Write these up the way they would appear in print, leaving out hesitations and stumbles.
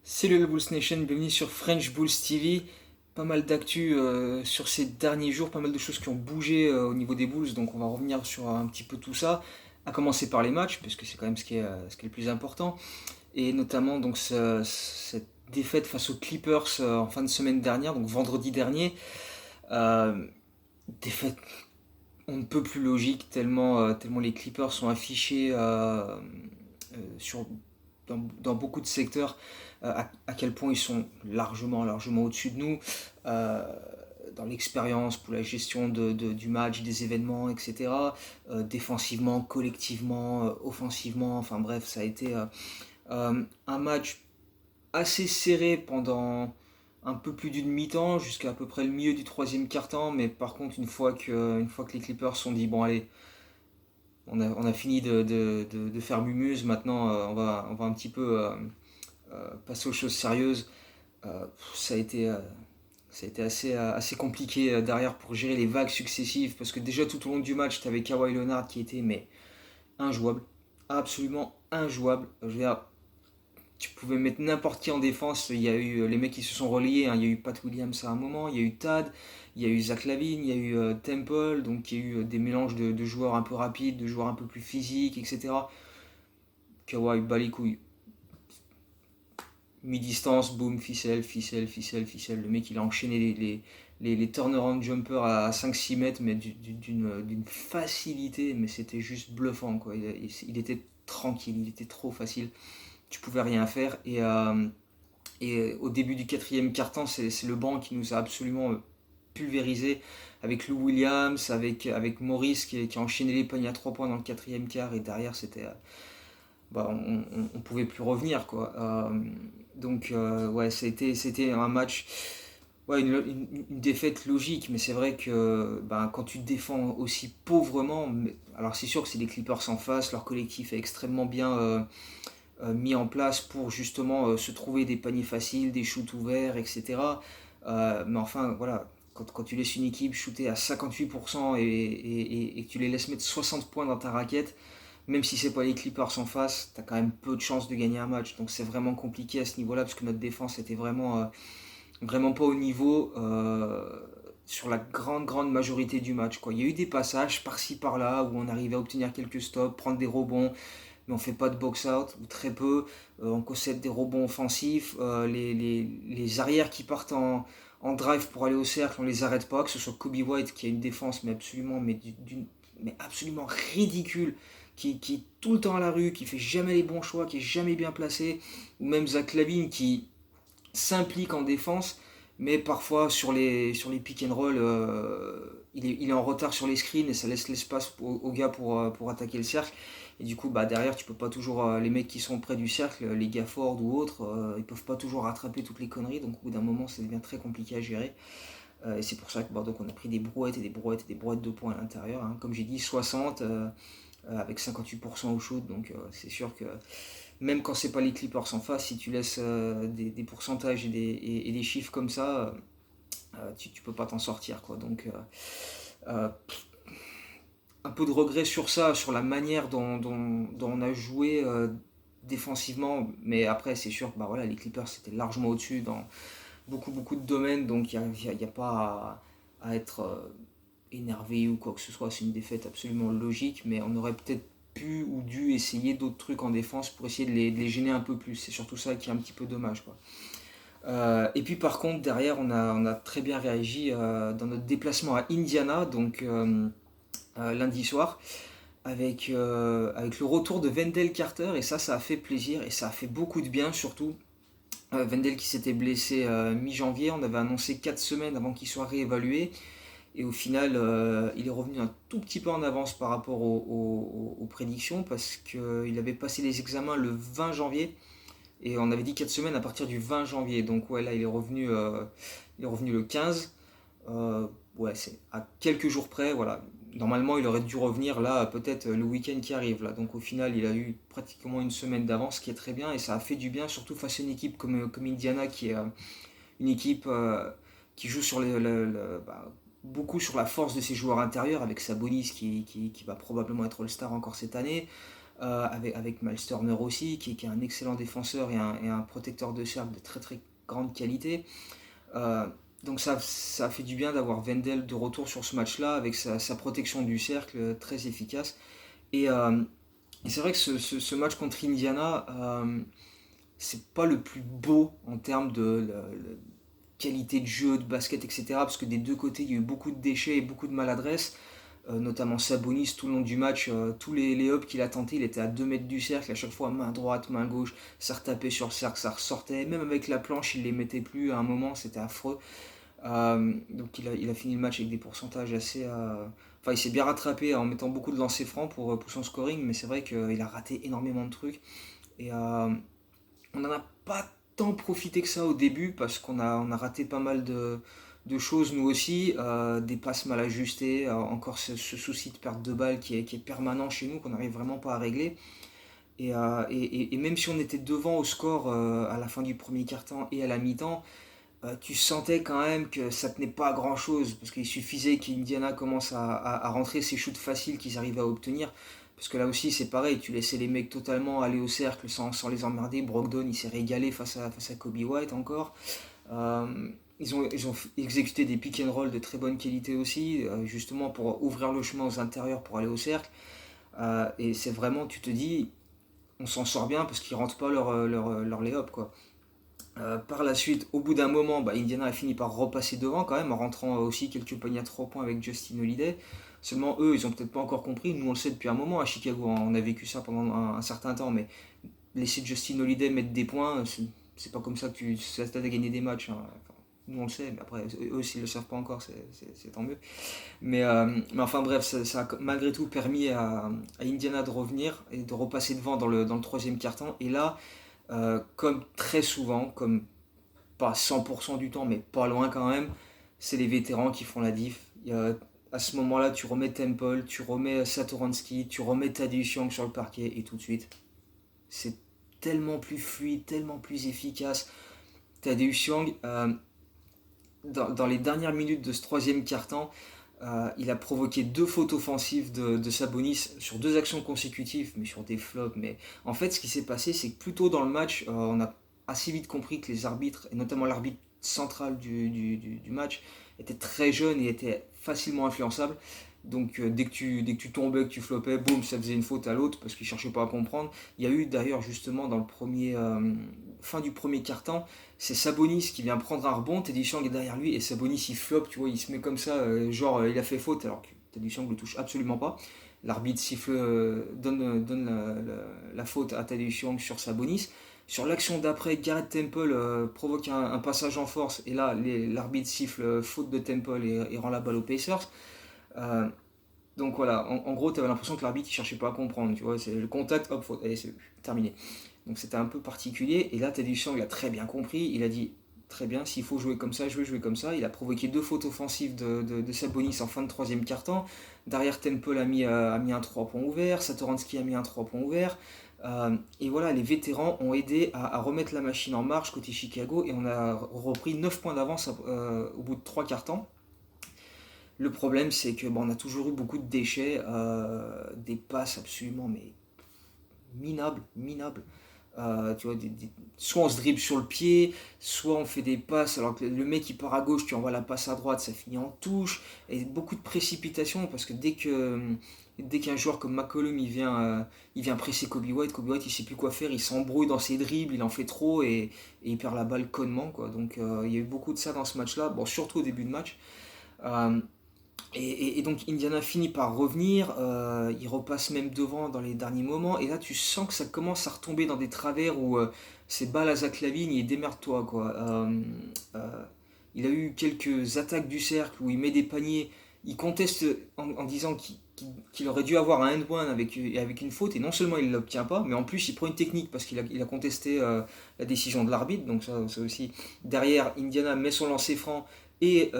Salut le Bulls Nation, bienvenue sur French Bulls TV. Pas mal d'actu sur ces derniers jours, pas mal de choses qui ont bougé au niveau des Bulls, donc on va revenir sur un petit peu tout ça, à commencer par les matchs, parce que c'est quand même ce qui est le plus important, et notamment donc cette défaite face aux Clippers en fin de semaine dernière, donc vendredi dernier. Euh, Défaite on ne peut plus logique, tellement les Clippers sont affichés sur dans beaucoup de secteurs, à quel point ils sont largement au-dessus de nous, euh, dans l'expérience, pour la gestion du match, des événements, etc. Défensivement, collectivement, offensivement, enfin bref, ça a été un match assez serré pendant un peu plus d'une mi-temps, jusqu'à peu près le milieu du troisième quart-temps, mais par contre, une fois que les Clippers sont dit, bon allez, on a fini de faire mumuse, maintenant on va un petit peu passer aux choses sérieuses. Ça a été, assez compliqué derrière pour gérer les vagues successives, parce que déjà tout au long du match, tu avais Kawhi Leonard qui était mais injouable, absolument injouable. Je veux dire, tu pouvais mettre n'importe qui en défense, il y a eu les mecs qui se sont reliés, hein. Il y a eu Pat Williams à un moment, il y a eu Tad, il y a eu Zach LaVine, il y a eu Temple, donc il y a eu des mélanges de joueurs un peu rapides, de joueurs un peu plus physiques, etc. Kawhi bat les couilles, mi-distance, boum, ficelle, ficelle, ficelle, ficelle. Le mec, il a enchaîné les turnaround jumpers à 5-6 mètres, mais d'une facilité, mais c'était juste bluffant, quoi. Il était tranquille, il était trop facile. Tu pouvais rien faire. Et au début du quatrième quart-temps, c'est le banc qui nous a absolument pulvérisé, avec Lou Williams, avec Maurice qui a enchaîné les paniers à 3 points dans le quatrième quart, et derrière, bah, on pouvait plus revenir, quoi. Donc ouais, c'était un match, ouais, une défaite logique, mais c'est vrai que bah, quand tu te défends aussi pauvrement, alors c'est sûr que c'est les Clippers en face, leur collectif est extrêmement bien mis en place pour justement se trouver des paniers faciles, des shoots ouverts, etc. Mais enfin, voilà, quand tu laisses une équipe shooter à 58% et que tu les laisses mettre 60 points dans ta raquette, même si c'est pas les Clippers en face, t'as quand même peu de chances de gagner un match. Donc c'est vraiment compliqué à ce niveau-là, parce que notre défense était vraiment pas au niveau sur la grande majorité du match, quoi. Il y a eu des passages par-ci par-là où on arrivait à obtenir quelques stops, prendre des rebonds, mais on fait pas de box-out, ou très peu. On concède des rebonds offensifs. Les arrières qui partent en drive pour aller au cercle, on les arrête pas, que ce soit Kobe White qui a une défense mais absolument ridicule, qui est tout le temps à la rue, qui fait jamais les bons choix, qui est jamais bien placé, ou même Zach LaVine qui s'implique en défense, mais parfois sur les pick and roll, il est en retard sur les screens, et ça laisse l'espace aux gars pour attaquer le cercle. Et du coup, bah, derrière, tu peux pas toujours, les mecs qui sont près du cercle, les Gafford ou autres, ils peuvent pas toujours rattraper toutes les conneries, donc au bout d'un moment, ça devient très compliqué à gérer. Et c'est pour ça que bah, donc on a pris des brouettes et des brouettes et des brouettes de points à l'intérieur, hein. Comme j'ai dit, 60 avec 58% au shoot, donc c'est sûr que même quand c'est pas les Clippers en face, si tu laisses des pourcentages et des chiffres comme ça, tu peux pas t'en sortir, quoi. Donc euh, un peu de regret sur ça, sur la manière dont on a joué défensivement, mais après c'est sûr que bah, voilà, les Clippers c'était largement au-dessus dans beaucoup de domaines, donc il y a pas à être énervé ou quoi que ce soit. C'est une défaite absolument logique, mais on aurait peut-être pu ou dû essayer d'autres trucs en défense pour essayer de les gêner un peu plus. C'est surtout ça qui est un petit peu dommage, quoi. Et puis par contre, derrière, on a très bien réagi dans notre déplacement à Indiana, donc lundi soir, avec le retour de Wendell Carter, et ça a fait plaisir, et ça a fait beaucoup de bien, surtout. Wendell qui s'était blessé mi-janvier, on avait annoncé 4 semaines avant qu'il soit réévalué. Et au final, il est revenu un tout petit peu en avance par rapport aux prédictions, parce qu'il avait passé les examens le 20 janvier, et on avait dit 4 semaines à partir du 20 janvier. Donc ouais, là il est revenu le 15. Ouais, c'est à quelques jours près, voilà. Normalement, il aurait dû revenir là, peut-être le week-end qui arrive là. Donc au final, il a eu pratiquement une semaine d'avance, ce qui est très bien, et ça a fait du bien, surtout face à une équipe comme Indiana, qui est une équipe qui joue sur beaucoup sur la force de ses joueurs intérieurs, avec Sabonis qui va probablement être All-Star encore cette année. avec Miles Turner aussi, qui est un excellent défenseur et un protecteur de cercle de très très grande qualité. Euh, donc ça a fait du bien d'avoir Wendell de retour sur ce match-là, avec sa protection du cercle très efficace. Et, euh, et c'est vrai que ce match contre Indiana, c'est pas le plus beau en termes de qualité de jeu, de basket, etc. Parce que des deux côtés, il y a eu beaucoup de déchets et beaucoup de maladresse. Notamment Sabonis tout le long du match, tous les hops qu'il a tenté, il était à 2 mètres du cercle, à chaque fois main droite, main gauche, ça retapait sur le cercle, ça ressortait, même avec la planche il les mettait plus, à un moment c'était affreux. Donc il a fini le match avec des pourcentages assez... Enfin il s'est bien rattrapé en mettant beaucoup de lancers francs pour son scoring, mais c'est vrai qu'il a raté énormément de trucs. Et on n'en a pas tant profité que ça au début parce on a raté pas mal de choses nous aussi, des passes mal ajustées, encore ce souci de perte de balle qui est permanent chez nous, qu'on n'arrive vraiment pas à régler. Et même si on était devant au score à la fin du premier quart-temps et à la mi-temps, tu sentais quand même que ça tenait pas à grand chose parce qu'il suffisait qu'Indiana commence à rentrer ces shoots faciles qu'ils arrivaient à obtenir. Parce que là aussi c'est pareil, tu laissais les mecs totalement aller au cercle sans les emmerder. Brogdon il s'est régalé face à Kobe White encore. Ils ont exécuté des pick and roll de très bonne qualité aussi, justement pour ouvrir le chemin aux intérieurs pour aller au cercle. Et c'est vraiment, tu te dis, on s'en sort bien parce qu'ils rentrent pas leur lay-up quoi. Par la suite, au bout d'un moment, Indiana a fini par repasser devant quand même, en rentrant aussi quelques paniers à 3 points avec Justin Holiday. Seulement eux, ils ont peut-être pas encore compris. Nous, on le sait depuis un moment à Chicago, hein. On a vécu ça pendant un certain temps, mais laisser Justin Holiday mettre des points, c'est pas comme ça que ça t'aide à gagner des matchs, hein. Enfin, nous, on le sait, mais après, eux, s'ils le savent pas encore, c'est tant mieux. Mais enfin, bref, ça a malgré tout permis à Indiana de revenir et de repasser devant dans le troisième quart-temps. Et là, comme très souvent, comme pas 100% du temps, mais pas loin quand même, c'est les vétérans qui font la diff. À ce moment-là, tu remets Temple, tu remets Satoransky, tu remets Tadeusz Young sur le parquet, et tout de suite, c'est tellement plus fluide, tellement plus efficace. Tadeusz Young, dans les dernières minutes de ce troisième quart-temps, il a provoqué deux fautes offensives de Sabonis sur deux actions consécutives, mais sur des flops. Mais en fait, ce qui s'est passé, c'est que plus tôt dans le match, on a assez vite compris que les arbitres, et notamment l'arbitre central du match, étaient très jeunes et étaient facilement influençables. Donc dès que tu tombais, que tu flopais, boum, ça faisait une faute à l'autre parce qu'ils ne cherchaient pas à comprendre. Il y a eu d'ailleurs justement dans le fin du premier quart-temps, c'est Sabonis qui vient prendre un rebond, Teddy Shang est derrière lui et Sabonis il floppe, tu vois, il se met comme ça, il a fait faute alors que Teddy Shang le touche absolument pas. L'arbitre siffle, donne la faute à Teddy Shang sur Sabonis. Sur l'action d'après, Garrett Temple provoque un passage en force et là l'arbitre siffle faute de Temple et rend la balle aux Pacers. Euh, donc voilà, en gros, tu avais l'impression que l'arbitre il cherchait pas à comprendre, tu vois, c'est le contact, hop, faute, allez, c'est terminé. Donc c'était un peu particulier. Et là, Teddy Shang l'a très bien compris. Il a dit très bien, s'il faut jouer comme ça, je vais jouer comme ça. Il a provoqué deux fautes offensives de Sabonis en fin de troisième quart-temps. Derrière, Temple a mis un 3 points ouvert. Satoransky a mis un 3 points ouvert. Et voilà, les vétérans ont aidé à remettre la machine en marche côté Chicago. Et on a repris 9 points d'avance au bout de 3 quarts-temps. Le problème, c'est que on a toujours eu beaucoup de déchets, des passes absolument mais minables. Tu vois, soit on se dribble sur le pied, soit on fait des passes alors que le mec il part à gauche, tu envoies la passe à droite, ça finit en touche. Et beaucoup de précipitation parce que dès qu'un joueur comme McCollum il vient presser Kobe White il sait plus quoi faire, il s'embrouille dans ses dribbles, il en fait trop et il perd la balle connement quoi. Donc il y a eu beaucoup de ça dans ce match là, bon surtout au début de match. Euh, et donc Indiana finit par revenir, il repasse même devant dans les derniers moments, et là tu sens que ça commence à retomber dans des travers où c'est balle à Zach Lavine et démerde-toi quoi. Il a eu quelques attaques du cercle où il met des paniers, il conteste en disant qu'il aurait dû avoir un end-one avec une faute, et non seulement il ne l'obtient pas, mais en plus il prend une technique parce qu'il a contesté la décision de l'arbitre, donc ça aussi. Derrière, Indiana met son lancer franc et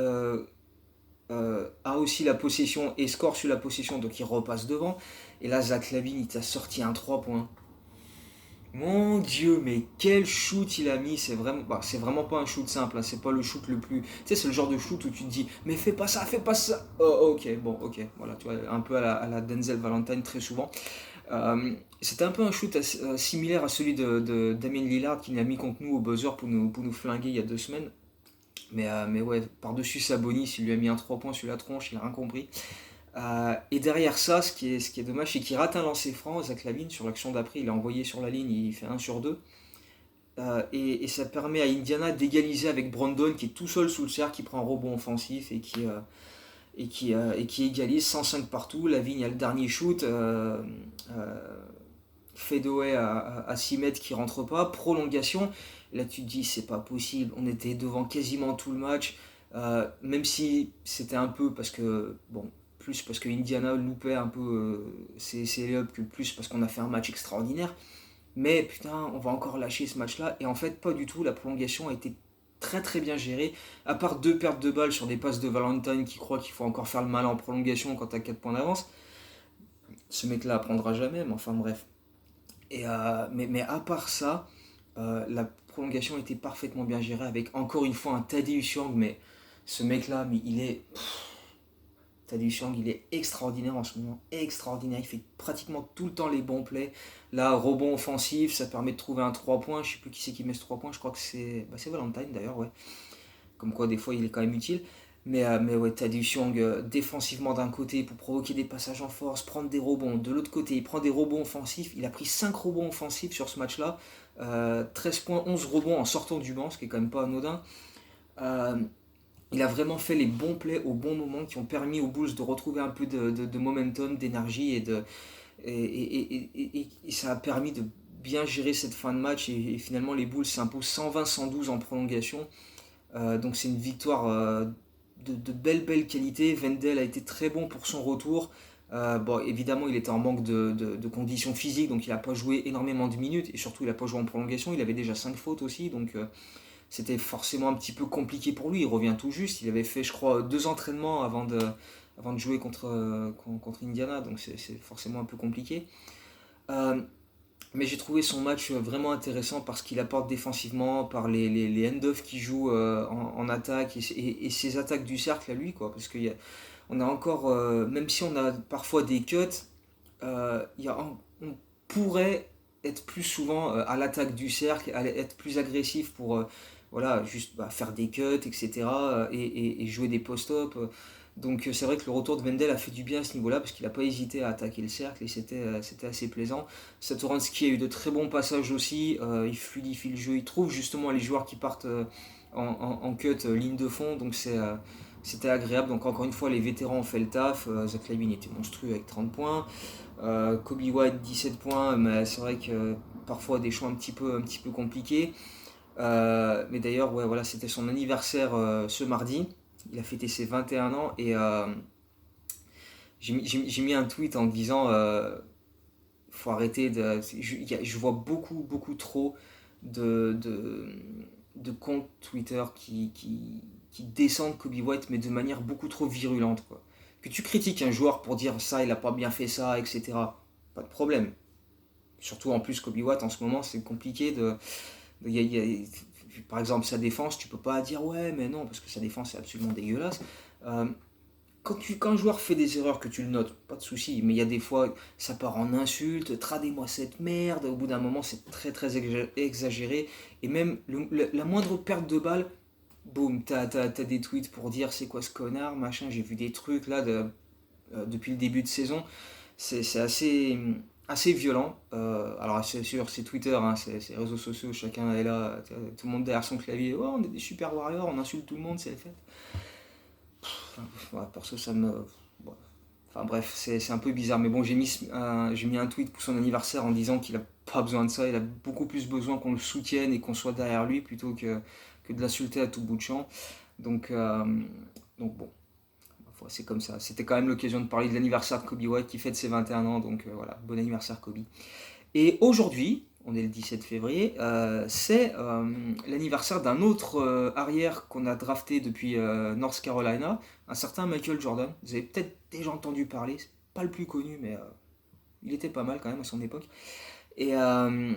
a aussi la possession et score sur la possession, donc il repasse devant. Et là, Zach Lavine, il t'a sorti un 3 points. Mon Dieu, mais quel shoot il a mis! C'est vraiment pas un shoot simple, hein. C'est pas le shoot le plus. Tu sais, c'est le genre de shoot où tu te dis, mais fais pas ça, fais pas ça! Oh, ok, bon, ok, voilà, tu vois, un peu à la Denzel Valentine très souvent. C'était un peu un shoot similaire à celui de Damien Lillard qui l'a mis contre nous au buzzer pour nous flinguer il y a 2 semaines. Mais ouais, par-dessus Sabonis, il lui a mis un 3 points sur la tronche, il a rien compris. Et derrière ça, ce qui est dommage, c'est qu'il rate un lancer franc. Zach LaVine, sur l'action d'après, il est envoyé sur la ligne, il fait 1 sur 2. Et ça permet à Indiana d'égaliser avec Brandon qui est tout seul sous le cercle, qui prend un rebond offensif et qui égalise 105 partout. LaVine a le dernier shoot, fadeaway à 6 mètres qui rentre pas, prolongation. Là tu te dis c'est pas possible, on était devant quasiment tout le match, même si c'était un peu parce que, bon, plus parce que Indiana loupait un peu ses lay-ups que plus parce qu'on a fait un match extraordinaire. Mais putain, on va encore lâcher ce match-là. Et en fait, pas du tout. La prolongation a été très très bien gérée. À part 2 pertes de balles sur des passes de Valentine qui croit qu'il faut encore faire le malin en prolongation quand t'as 4 points d'avance. Ce mec-là apprendra jamais, mais enfin bref. Mais à part ça, la prolongation était parfaitement bien gérée avec encore une fois un Tadeusz Young. Mais ce mec-là, mais il est. Tadeusz Young, il est extraordinaire en ce moment, extraordinaire, il fait pratiquement tout le temps les bons plays. Là, rebond offensif, ça permet de trouver un 3 points, je sais plus qui c'est qui met ce 3 points, je crois que c'est Valentine d'ailleurs, ouais. Comme quoi, des fois, il est quand même utile. Mais ouais, Tadeusz Young, défensivement d'un côté, pour provoquer des passages en force, prendre des rebonds. De l'autre côté, il prend des rebonds offensifs. Il a pris 5 rebonds offensifs sur ce match-là. 13 points, 11 rebonds en sortant du banc, ce qui est quand même pas anodin. Euh, il a vraiment fait les bons plays au bon moment qui ont permis aux Bulls de retrouver un peu de momentum, d'énergie et ça a permis de bien gérer cette fin de match et finalement les Bulls s'imposent 120-112 en prolongation. Donc c'est une victoire de belle qualité. Wendell a été très bon pour son retour. Bon, évidemment, il était en manque de conditions physiques, donc il n'a pas joué énormément de minutes et surtout il n'a pas joué en prolongation. Il avait déjà 5 fautes aussi, donc c'était forcément un petit peu compliqué pour lui. Il revient tout juste. Il avait fait, je crois, 2 entraînements avant de jouer contre Indiana, donc c'est forcément un peu compliqué. Euh, mais j'ai trouvé son match vraiment intéressant parce qu'il apporte défensivement, par les end-off qu'il joue en attaque et ses attaques du cercle à lui, quoi. Parce qu'on a encore, même si on a parfois des cuts, on pourrait être plus souvent à l'attaque du cercle, être plus agressif pour voilà, juste faire des cuts, etc. Et jouer des post-up. Donc c'est vrai que le retour de Wendell a fait du bien à ce niveau-là parce qu'il n'a pas hésité à attaquer le cercle et c'était assez plaisant. Satoransky a eu de très bons passages aussi, il fluidifie le jeu, il trouve justement les joueurs qui partent en cut, ligne de fond, donc c'était agréable. Donc encore une fois, les vétérans ont fait le taf. Zach LaVine était monstrueux avec 30 points. Kobe White 17 points, mais c'est vrai que parfois des choix un petit peu compliqués. Mais d'ailleurs, ouais, voilà, c'était son anniversaire ce mardi. Il a fêté ses 21 ans et j'ai mis un tweet en disant faut arrêter de. Je vois beaucoup trop de, de, de comptes Twitter qui descendent Kobe White, mais de manière beaucoup trop virulente, quoi. Que tu critiques un joueur pour dire ça, il a pas bien fait ça, etc. Pas de problème. Surtout en plus, Kobe White en ce moment, c'est compliqué de. Par exemple, sa défense, tu peux pas dire ouais, mais non, parce que sa défense est absolument dégueulasse. Euh, quand un joueur fait des erreurs, que tu le notes, pas de souci, mais il y a des fois, ça part en insultes, tradez-moi cette merde, au bout d'un moment, c'est très exagéré, et même la moindre perte de balle, boum, t'as des tweets pour dire c'est quoi ce connard, machin, j'ai vu des trucs là depuis le début de saison, c'est assez violent. Alors c'est sûr, c'est Twitter, hein, c'est les réseaux sociaux, chacun est là, tout le monde derrière son clavier, oh, on est des super warriors, on insulte tout le monde, c'est la fête. Ouais, perso, ça me. Ouais. Enfin bref, c'est un peu bizarre. Mais bon, j'ai mis un tweet pour son anniversaire en disant qu'il a pas besoin de ça. Il a beaucoup plus besoin qu'on le soutienne et qu'on soit derrière lui plutôt que de l'insulter à tout bout de champ. Donc, euh, donc bon, c'est comme ça. C'était quand même l'occasion de parler de l'anniversaire de Kobe White qui fête ses 21 ans. Donc voilà, bon anniversaire Kobe. Et aujourd'hui, on est le 17 février, c'est l'anniversaire d'un autre arrière qu'on a drafté depuis North Carolina, un certain Michael Jordan. Vous avez peut-être déjà entendu parler, c'est pas le plus connu, mais il était pas mal quand même à son époque. Et, euh,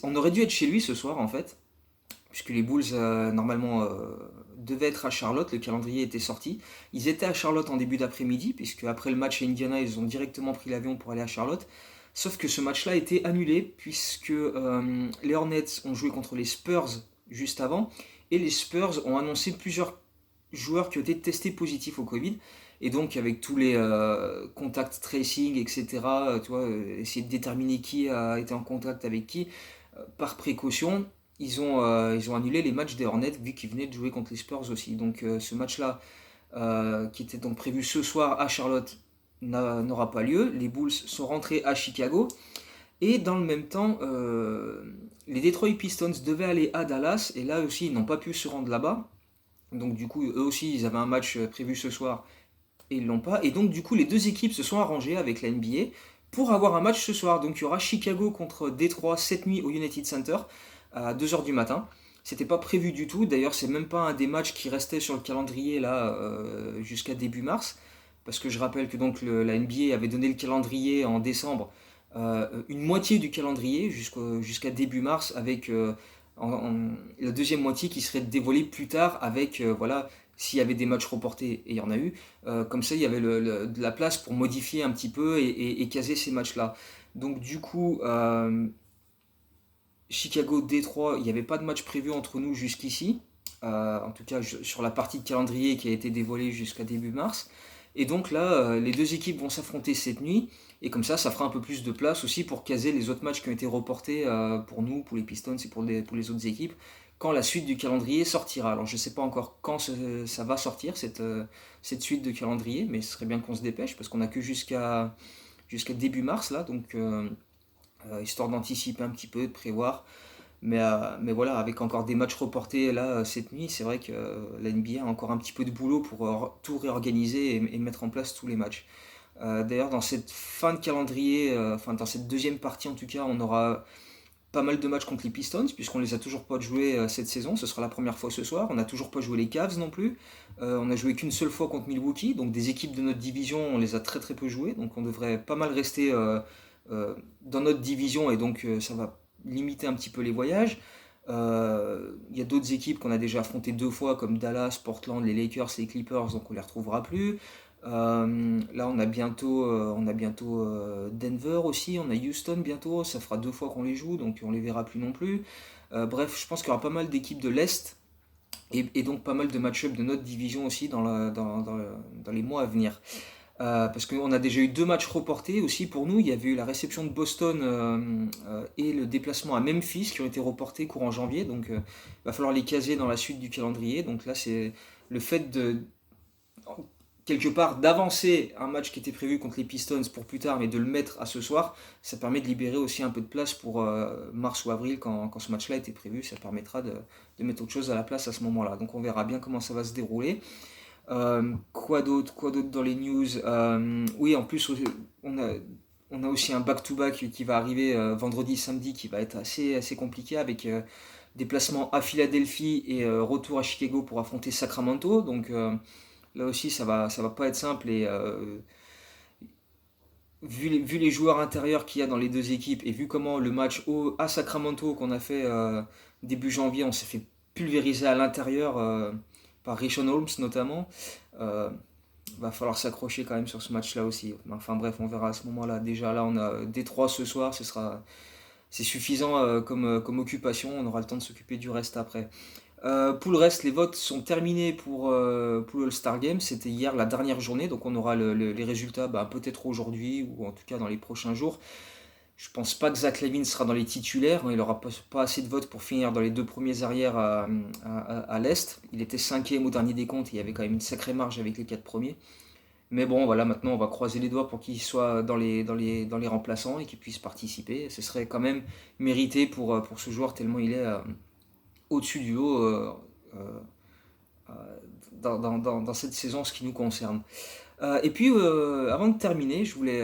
on aurait dû être chez lui ce soir en fait, puisque les Bulls normalement devaient être à Charlotte, le calendrier était sorti. Ils étaient à Charlotte en début d'après-midi, puisque après le match à Indiana, ils ont directement pris l'avion pour aller à Charlotte. Sauf que ce match-là a été annulé puisque les Hornets ont joué contre les Spurs juste avant et les Spurs ont annoncé plusieurs joueurs qui ont été testés positifs au Covid. Et donc avec tous les contacts tracing, etc., tu vois, essayer de déterminer qui a été en contact avec qui, par précaution, ils ont annulé les matchs des Hornets vu qu'ils venaient de jouer contre les Spurs aussi. Donc ce match-là, qui était donc prévu ce soir à Charlotte, n'aura pas lieu. Les Bulls sont rentrés à Chicago. Et dans le même temps, les Detroit Pistons devaient aller à Dallas. Et là aussi, ils n'ont pas pu se rendre là-bas. Donc du coup, eux aussi, ils avaient un match prévu ce soir et ils l'ont pas. Et donc du coup, les deux équipes se sont arrangées avec la NBA pour avoir un match ce soir. Donc il y aura Chicago contre Détroit cette nuit au United Center à 2h du matin. C'était pas prévu du tout. D'ailleurs, c'est même pas un des matchs qui restait sur le calendrier là jusqu'à début mars. Parce que je rappelle que donc la NBA avait donné le calendrier en décembre, une moitié du calendrier jusqu'à début mars avec la deuxième moitié qui serait dévoilée plus tard avec voilà s'il y avait des matchs reportés et il y en a eu. Comme ça il y avait de la place pour modifier un petit peu et caser ces matchs-là. Donc du coup Chicago-Détroit, il n'y avait pas de match prévu entre nous jusqu'ici. En tout cas sur la partie de calendrier qui a été dévoilée jusqu'à début mars. Et donc là, les deux équipes vont s'affronter cette nuit. Et comme ça fera un peu plus de place aussi pour caser les autres matchs qui ont été reportés pour nous, pour les Pistons et pour les autres équipes, quand la suite du calendrier sortira. Alors je ne sais pas encore quand ça va sortir, cette suite de calendrier, mais ce serait bien qu'on se dépêche, parce qu'on n'a que jusqu'à début mars, là, donc histoire d'anticiper un petit peu, de prévoir. Mais voilà, avec encore des matchs reportés là cette nuit, c'est vrai que la NBA a encore un petit peu de boulot pour tout réorganiser et mettre en place tous les matchs. D'ailleurs, dans cette fin de calendrier, enfin dans cette deuxième partie en tout cas, on aura pas mal de matchs contre les Pistons, puisqu'on les a toujours pas joués cette saison. Ce sera la première fois ce soir. On n'a toujours pas joué les Cavs non plus. On a joué qu'une seule fois contre Milwaukee, donc des équipes de notre division, on les a très très peu jouées, donc on devrait pas mal rester dans notre division et donc ça va limiter un petit peu les voyages. Il y a d'autres équipes qu'on a déjà affrontées deux fois comme Dallas, Portland, les Lakers et les Clippers, donc on les retrouvera plus. Là on a bientôt Denver aussi, on a Houston bientôt, ça fera deux fois qu'on les joue, donc on les verra plus non plus. Bref, je pense qu'il y aura pas mal d'équipes de l'Est et donc pas mal de match-up de notre division aussi dans les mois à venir. Parce qu'on a déjà eu deux matchs reportés aussi pour nous. Il y avait eu la réception de Boston et le déplacement à Memphis qui ont été reportés courant janvier. Donc il va falloir les caser dans la suite du calendrier. Donc là, c'est le fait de, quelque part, d'avancer un match qui était prévu contre les Pistons pour plus tard, mais de le mettre à ce soir. Ça permet de libérer aussi un peu de place pour mars ou avril quand ce match-là était prévu. Ça permettra de mettre autre chose à la place à ce moment-là. Donc on verra bien comment ça va se dérouler. Quoi d'autre dans les news. Oui, en plus, on a, on a aussi un back-to-back qui va arriver vendredi, samedi, qui va être assez compliqué avec déplacement à Philadelphie et retour à Chicago pour affronter Sacramento. Donc là aussi, ça va pas être simple. Et vu les joueurs intérieurs qu'il y a dans les deux équipes et vu comment le match à Sacramento qu'on a fait début janvier, on s'est fait pulvériser à l'intérieur par Richaun Holmes notamment. Euh, Va falloir s'accrocher quand même sur ce match-là aussi. Enfin bref, on verra à ce moment-là. Déjà là, on a Détroit ce soir, c'est suffisant comme occupation. On aura le temps de s'occuper du reste après. Pour le reste, les votes sont terminés pour le All-Star Game. C'était hier la dernière journée, donc on aura les résultats peut-être aujourd'hui ou en tout cas dans les prochains jours. Je pense pas que Zach LaVine sera dans les titulaires. Il n'aura pas assez de votes pour finir dans les deux premiers arrières à l'Est. Il était cinquième au dernier décompte. Il y avait quand même une sacrée marge avec les quatre premiers. Mais bon, voilà, maintenant on va croiser les doigts pour qu'il soit dans les remplaçants et qu'il puisse participer. Ce serait quand même mérité pour ce joueur tellement il est au-dessus du lot euh, dans cette saison en ce qui nous concerne. Et puis, avant de terminer, je voulais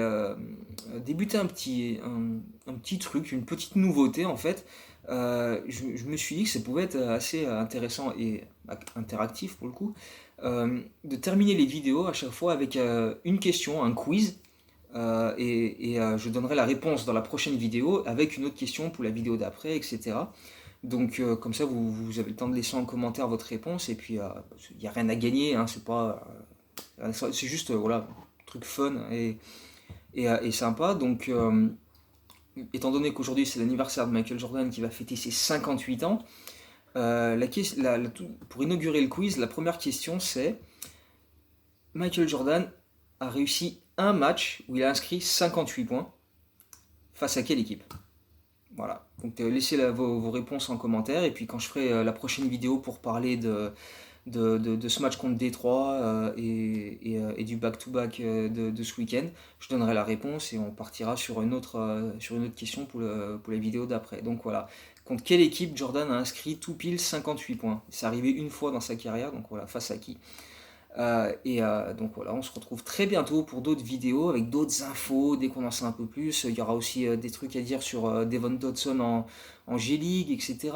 débuter un petit truc, une petite nouveauté en fait. Je me suis dit que ça pouvait être assez intéressant et interactif pour le coup, de terminer les vidéos à chaque fois avec une question, un quiz. Et je donnerai la réponse dans la prochaine vidéo avec une autre question pour la vidéo d'après, etc. Donc comme ça, vous avez le temps de laisser en commentaire votre réponse. Et puis, il n'y a rien à gagner, hein, c'est juste voilà, un truc fun et sympa. Donc étant donné qu'aujourd'hui c'est l'anniversaire de Michael Jordan qui va fêter ses 58 ans, pour inaugurer le quiz, la première question c'est Michael Jordan a réussi un match où il a inscrit 58 points face à quelle équipe? Voilà, donc laissez vos réponses en commentaire et puis quand je ferai la prochaine vidéo pour parler de ce match contre Détroit et du back-to-back de ce week-end, je donnerai la réponse et on partira sur une autre question pour la vidéo d'après. Donc voilà, contre quelle équipe Jordan a inscrit tout pile 58 points? C'est arrivé une fois dans sa carrière, donc voilà, face à qui? Donc voilà, on se retrouve très bientôt pour d'autres vidéos avec d'autres infos. Dès qu'on en sait un peu plus, il y aura aussi des trucs à dire sur Devon Dodson en G-League, etc.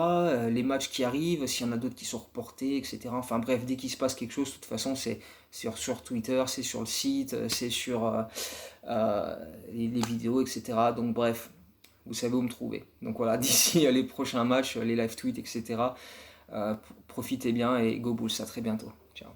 Les matchs qui arrivent, s'il y en a d'autres qui sont reportés, etc. Enfin bref, dès qu'il se passe quelque chose, de toute façon, c'est sur Twitter, c'est sur le site, c'est sur les vidéos, etc. Donc bref, vous savez où me trouver. Donc voilà, d'ici les prochains matchs, les live tweets, etc. Profitez bien et go Bulls, à très bientôt. Ciao.